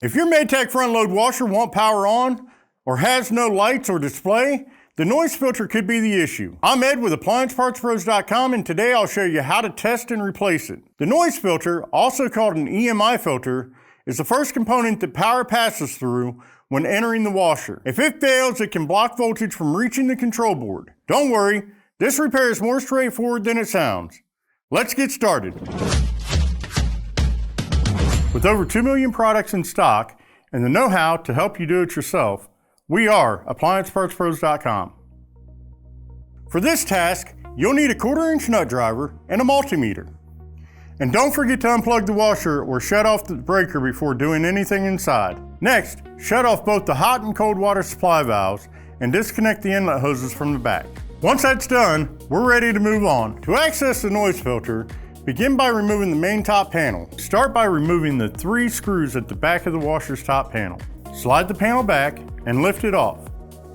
If your Maytag front load washer won't power on or has no lights or display, the noise filter could be the issue. I'm Ed with AppliancePartsPros.com, and today I'll show you how to test and replace it. The noise filter, also called an EMI filter, is the first component that power passes through when entering the washer. If it fails, it can block voltage from reaching the control board. Don't worry, this repair is more straightforward than it sounds. Let's get started. With over 2 million products in stock and the know-how to help you do it yourself, we are AppliancePartsPros.com. For this task, you'll need a 1/4-inch nut driver and a multimeter. And don't forget to unplug the washer or shut off the breaker before doing anything inside. Next, shut off both the hot and cold water supply valves and disconnect the inlet hoses from the back. Once that's done, we're ready to move on. To access the noise filter, begin by removing the main top panel. Start by removing the 3 screws at the back of the washer's top panel. Slide the panel back and lift it off.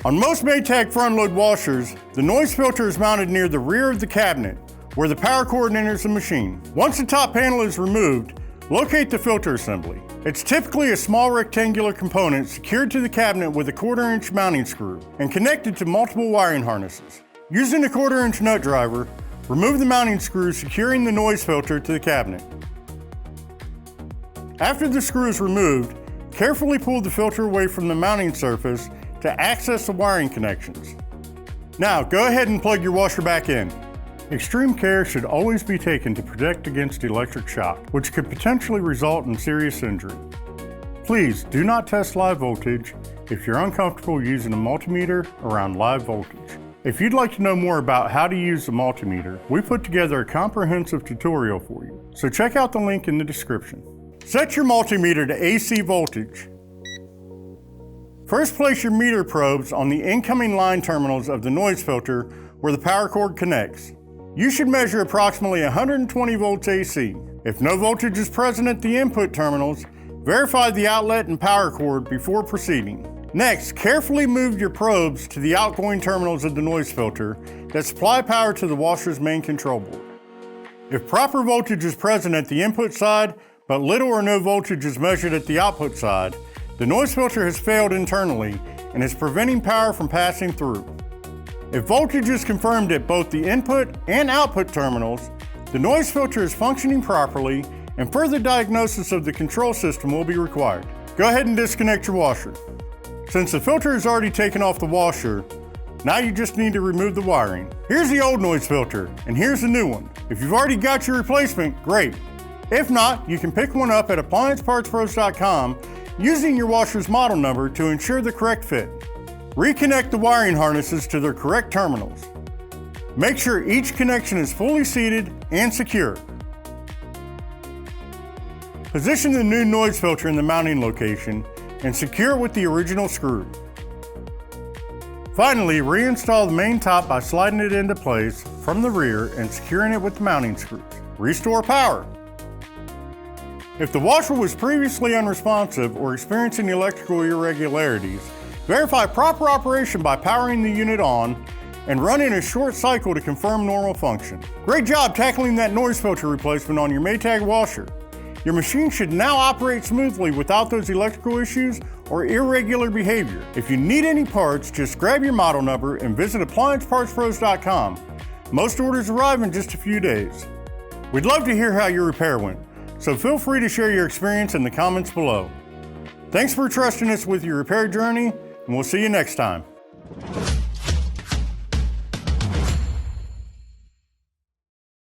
On most Maytag front load washers, the noise filter is mounted near the rear of the cabinet, where the power cord enters the machine. Once the top panel is removed, locate the filter assembly. It's typically a small rectangular component secured to the cabinet with a 1/4-inch mounting screw and connected to multiple wiring harnesses. Using a 1/4-inch nut driver, remove the mounting screw securing the noise filter to the cabinet. After the screw is removed, carefully pull the filter away from the mounting surface to access the wiring connections. Now, go ahead and plug your washer back in. Extreme care should always be taken to protect against electric shock, which could potentially result in serious injury. Please do not test live voltage if you're uncomfortable using a multimeter around live voltage. If you'd like to know more about how to use the multimeter, we put together a comprehensive tutorial for you, so check out the link in the description. Set your multimeter to AC voltage. First, place your meter probes on the incoming line terminals of the noise filter where the power cord connects. You should measure approximately 120 volts AC. If no voltage is present at the input terminals, verify the outlet and power cord before proceeding. Next, carefully move your probes to the outgoing terminals of the noise filter that supply power to the washer's main control board. If proper voltage is present at the input side, but little or no voltage is measured at the output side, the noise filter has failed internally and is preventing power from passing through. If voltage is confirmed at both the input and output terminals, the noise filter is functioning properly and further diagnosis of the control system will be required. Go ahead and disconnect your washer. Since the filter is already taken off the washer, now you just need to remove the wiring. Here's the old noise filter, and here's the new one. If you've already got your replacement, great. If not, you can pick one up at AppliancePartsPros.com using your washer's model number to ensure the correct fit. Reconnect the wiring harnesses to their correct terminals. Make sure each connection is fully seated and secure. Position the new noise filter in the mounting location and secure it with the original screw. Finally, reinstall the main top by sliding it into place from the rear and securing it with the mounting screws. Restore power. If the washer was previously unresponsive or experiencing electrical irregularities, verify proper operation by powering the unit on and running a short cycle to confirm normal function. Great job tackling that noise filter replacement on your Maytag washer. Your machine should now operate smoothly without those electrical issues or irregular behavior. If you need any parts, just grab your model number and visit AppliancePartsPros.com. Most orders arrive in just a few days. We'd love to hear how your repair went, so feel free to share your experience in the comments below. Thanks for trusting us with your repair journey, and we'll see you next time.